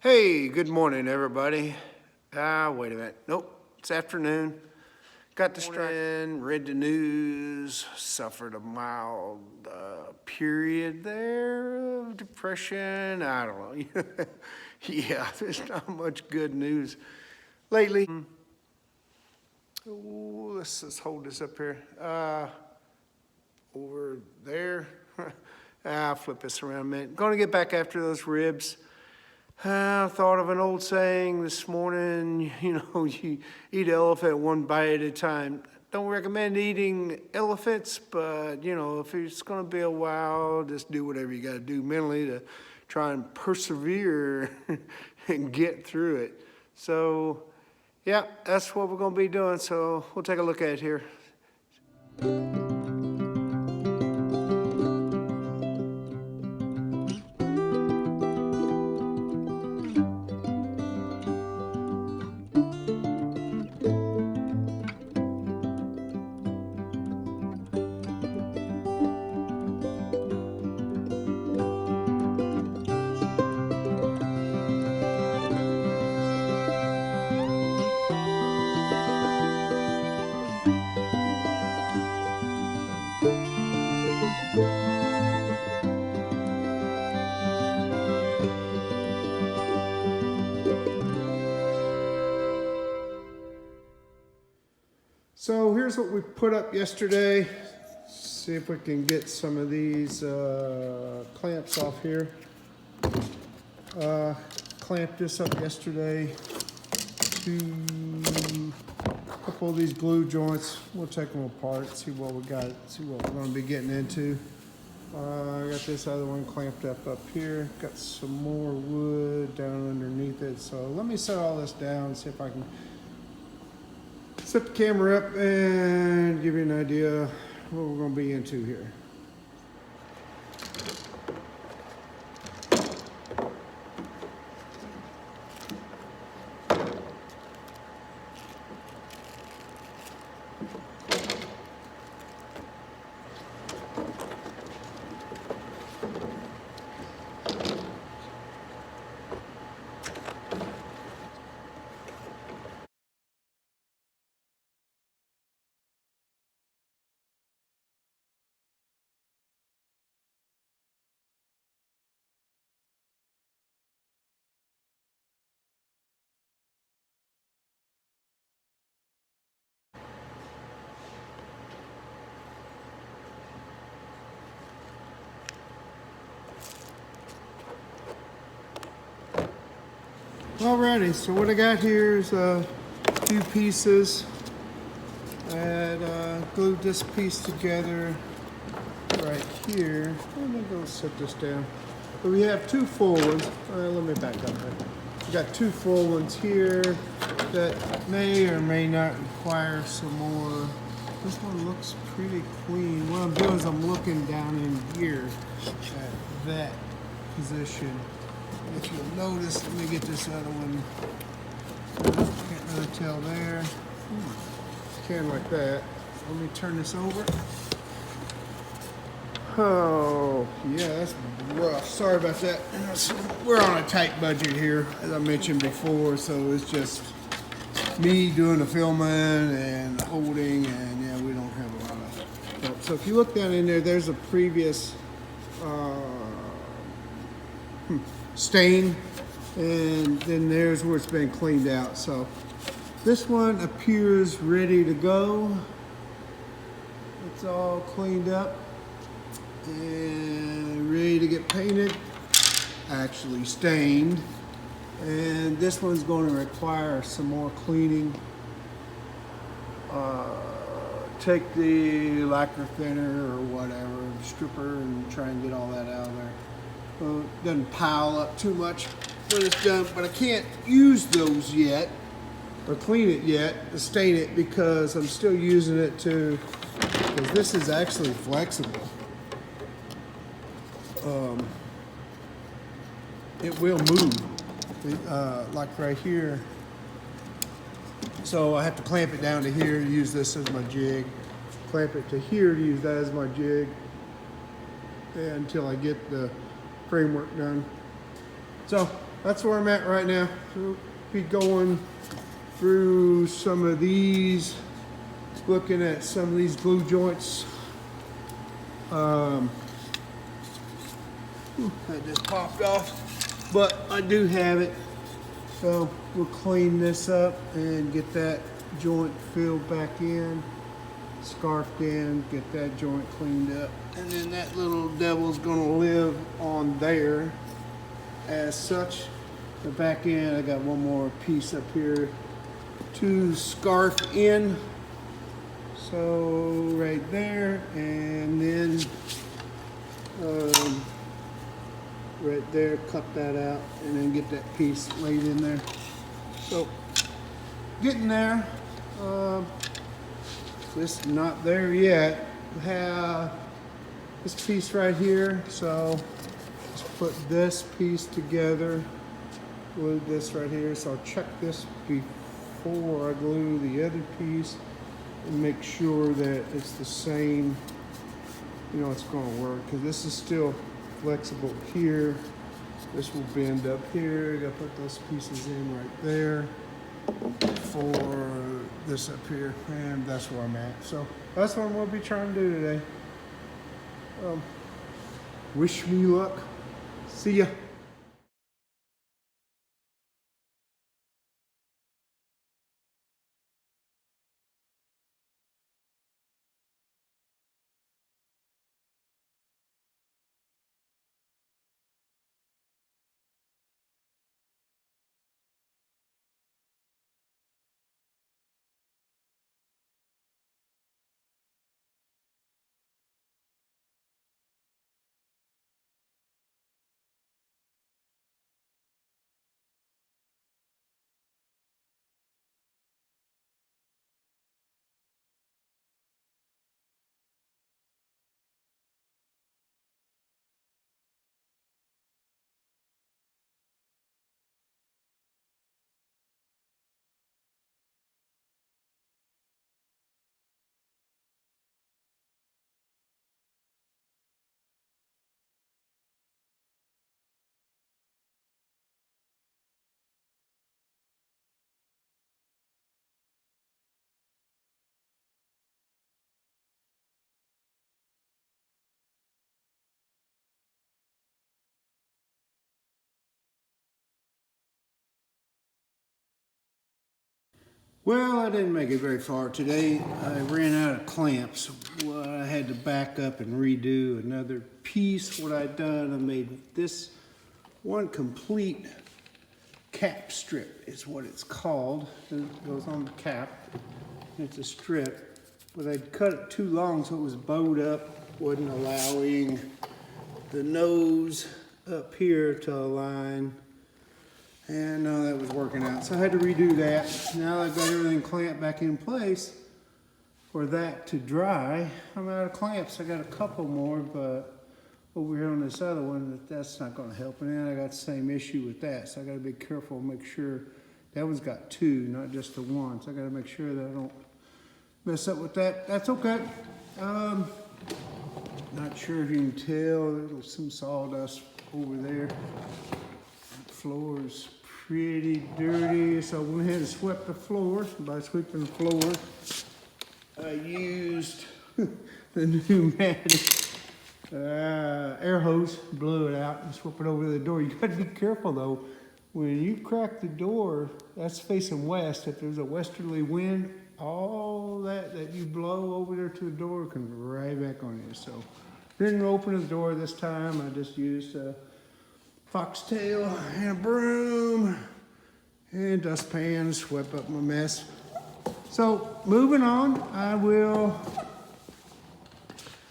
Hey, good morning, everybody. Wait a minute. Nope, it's afternoon. Got distracted, read the news, suffered a mild period there of depression. I don't know. Yeah, there's not much good news lately. Ooh, let's hold this up here. Over there. I'll flip this around a minute. Gonna get back after those ribs. I thought of an old saying this morning, you eat an elephant one bite at a time. Don't recommend eating elephants, but, if it's going to be a while, just do whatever you got to do mentally to try and persevere and get through it. So, yeah, that's what we're going to be doing. So we'll take a look at it here. So here's what we put up yesterday. See if we can get some of these clamps off here. Clamped this up yesterday to a couple of these glue joints. We'll take them apart, see what we got, see what we're going to be getting into. I got this other one clamped up here. Got some more wood down underneath it. So let me set all this down and see if I can set the camera up and give you an idea what we're going to be into here. Alrighty, so what I got here is a few pieces. I had glued this piece together right here. I'm gonna go set this down. But we have two full ones. Let me back up there. We got two full ones here that may or may not require some more. This one looks pretty clean. What I'm doing is I'm looking down in here at that position. If you'll notice, let me get this other one. Can't really tell there. Can like that. Let me turn this over. Oh, yeah, that's rough. Sorry about that. We're on a tight budget here, as I mentioned before, so it's just me doing the filming and the holding, and yeah, we don't have a lot of help. So if you look down in there, there's a previous stain, and then there's where it's been cleaned out. So this one appears ready to go. It's all cleaned up and ready to get painted, actually stained. And this one's going to require some more cleaning. Take the lacquer thinner or whatever, stripper, and try and get all that out of there. It doesn't pile up too much when it's done, but I can't use those yet or clean it yet to stain it because I'm still using it because this is actually flexible. It will move, like right here. So I have to clamp it down to here to use this as my jig. Clamp it to here to use that as my jig until I get the framework done. So that's where I'm at right now. So be going through some of these, looking at some of these glue joints. That just popped off, but I do have it. So we'll clean this up and get that joint filled back in, scarfed in, get that joint cleaned up. And then that little devil's gonna live on there as such. The back end, I got one more piece up here to scarf in. So right there, and then right there, cut that out, and then get that piece laid in there. So getting there. This not there yet. We have this piece right here, so just put this piece together. Glue this right here, so I'll check this before I glue the other piece and make sure that it's the same, you know, it's going to work, because this is still flexible here. This will bend up here. I got to put those pieces in right there for this up here, and that's where I'm at. So that's what I'm going to be trying to do today. Wish me luck. See ya. Well, I didn't make it very far today. I ran out of clamps. Well, I had to back up and redo another piece. What I'd done, I made this one complete cap strip is what it's called. It goes on the cap. It's a strip, but I'd cut it too long so it was bowed up, wasn't allowing the nose up here to align. And that was working out, so I had to redo that. Now I've got everything clamped back in place for that to dry. I'm out of clamps. I got a couple more, but over here on this other one, that's not going to help. And then I got the same issue with that, so I got to be careful, make sure that one's got two, not just the one. So I got to make sure that I don't mess up with that. That's okay. Not sure if you can tell. There's some sawdust over there. The floor is pretty dirty, so I went ahead and swept the floor. By sweeping the floor, I used the pneumatic air hose, blew it out, and swept it over the door. You got to be careful though. When you crack the door, that's facing west. If there's a westerly wind, all that you blow over there to the door can right back on you. So didn't open the door this time. I just used a foxtail and a broom and dustpan, swept up my mess. So moving on, I will.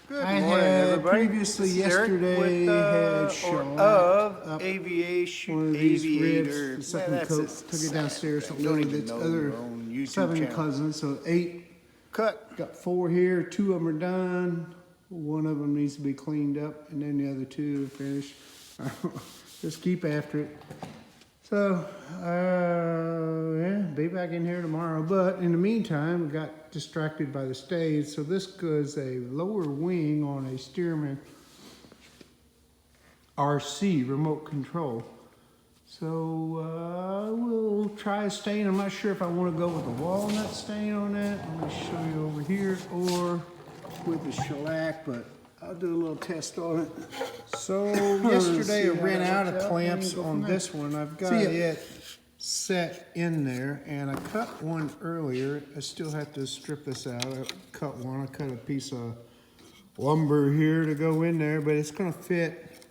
Good I morning, had everybody. previously This is Eric yesterday had shot of Aviation, one of these ribs, the second coat, took it downstairs to live with its other 7 cousins, so 8. Cut. Got 4 here, 2 of them are done. One of them needs to be cleaned up, and then the other 2 are finished. Just keep after it. So, yeah, be back in here tomorrow. But in the meantime, we got distracted by the stage. So this goes a lower wing on a Stearman RC remote control. So we'll try a stain. I'm not sure if I want to go with a walnut stain on that. Let me show you over here, or with the shellac, but I'll do a little test on it. So yesterday I ran out of clamps on this one. I've got it set in there, and I cut one earlier. I still have to strip this out. I cut one. I cut a piece of lumber here to go in there, but it's going to fit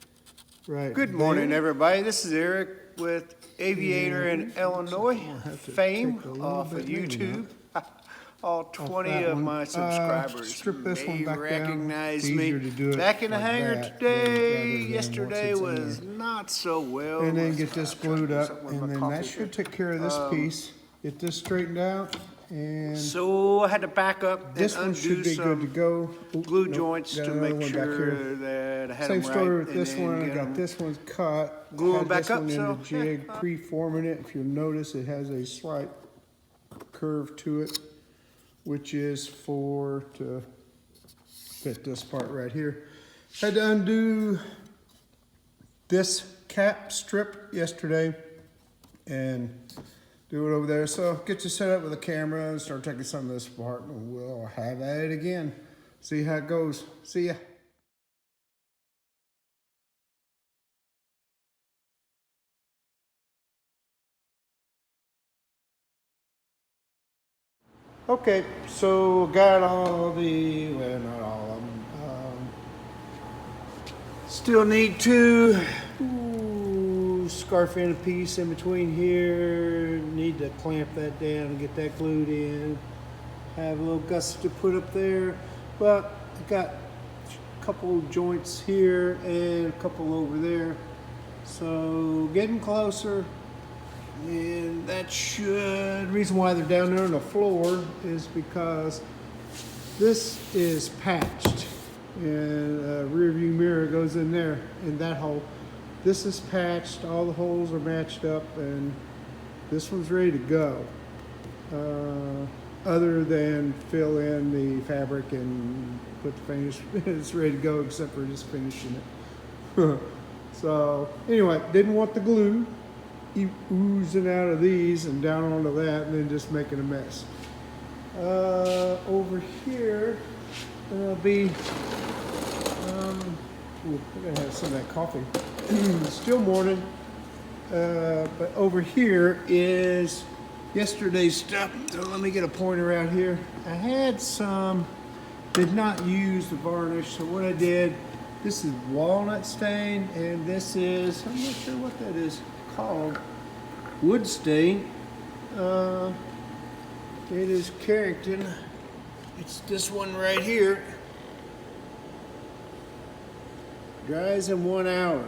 right. Good morning, everybody. This is Eric with Aviator in Illinois, fame off of YouTube. All 20 of my subscribers may recognize me. Back in the hangar today. Yesterday was not so well. And then get this glued up, and then that should take care of this piece. Get this straightened out, and so I had to back up. This one should be good to go. Glue joints to make sure that I had them right. Same story with this one. I got this one cut. Glue them back up. So jig, pre-forming it. If you'll notice, it has a slight curve to it, which is to fit this part right here. Had to undo this cap strip yesterday and do it over there. So get you set up with a camera and start taking some of this apart, and we'll have at it again. See how it goes. See ya. Okay, so got all the, well, not all of them. Still need to scarf in a piece in between here. Need to clamp that down and get that glued in. Have a little gusset to put up there. But I got a couple joints here and a couple over there. So getting closer. And that should, the reason why they're down there on the floor is because this is patched, and a rear view mirror goes in there in that hole. This is patched, all the holes are matched up, and this one's ready to go. Other than fill in the fabric and put the finish, it's ready to go except for just finishing it. So anyway, didn't want the glue oozing out of these and down onto that, and then just making a mess. Over here, there'll be, we're gonna have some of that coffee. Still morning, but over here is yesterday's stuff. So let me get a pointer out here. I had some, did not use the varnish, so what I did, this is walnut stain, and this is, I'm not sure what that is called, wood stain. It is Carrington. It's this one right here. Dries in 1 hour.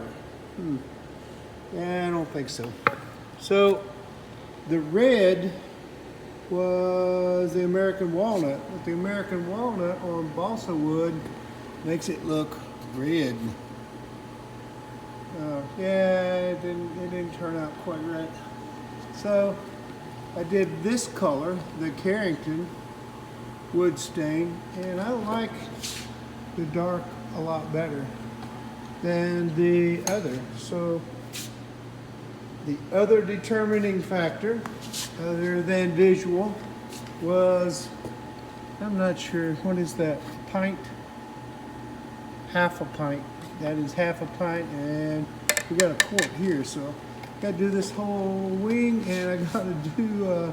Yeah, I don't think so. So the red was the American walnut, but the American walnut on balsa wood makes it look red. Yeah, it didn't turn out quite right. So I did this color, the Carrington wood stain, and I like the dark a lot better than the other. So the other determining factor, other than visual, was, I'm not sure, what is that, pint? Half a pint. That is half a pint, and we got a quart here, so got to do this whole wing, and I got to do a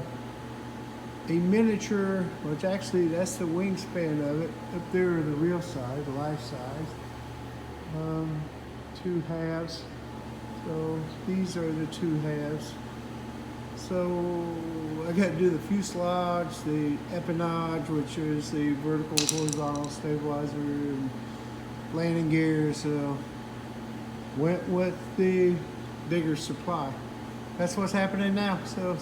miniature, which actually that's the wingspan of it. Up there are the real size, the life size. 2 halves. So these are the 2 halves. So I got to do the fuselage, the empennage, which is the vertical horizontal stabilizer, and landing gear. So went with the bigger supply. That's what's happening now. So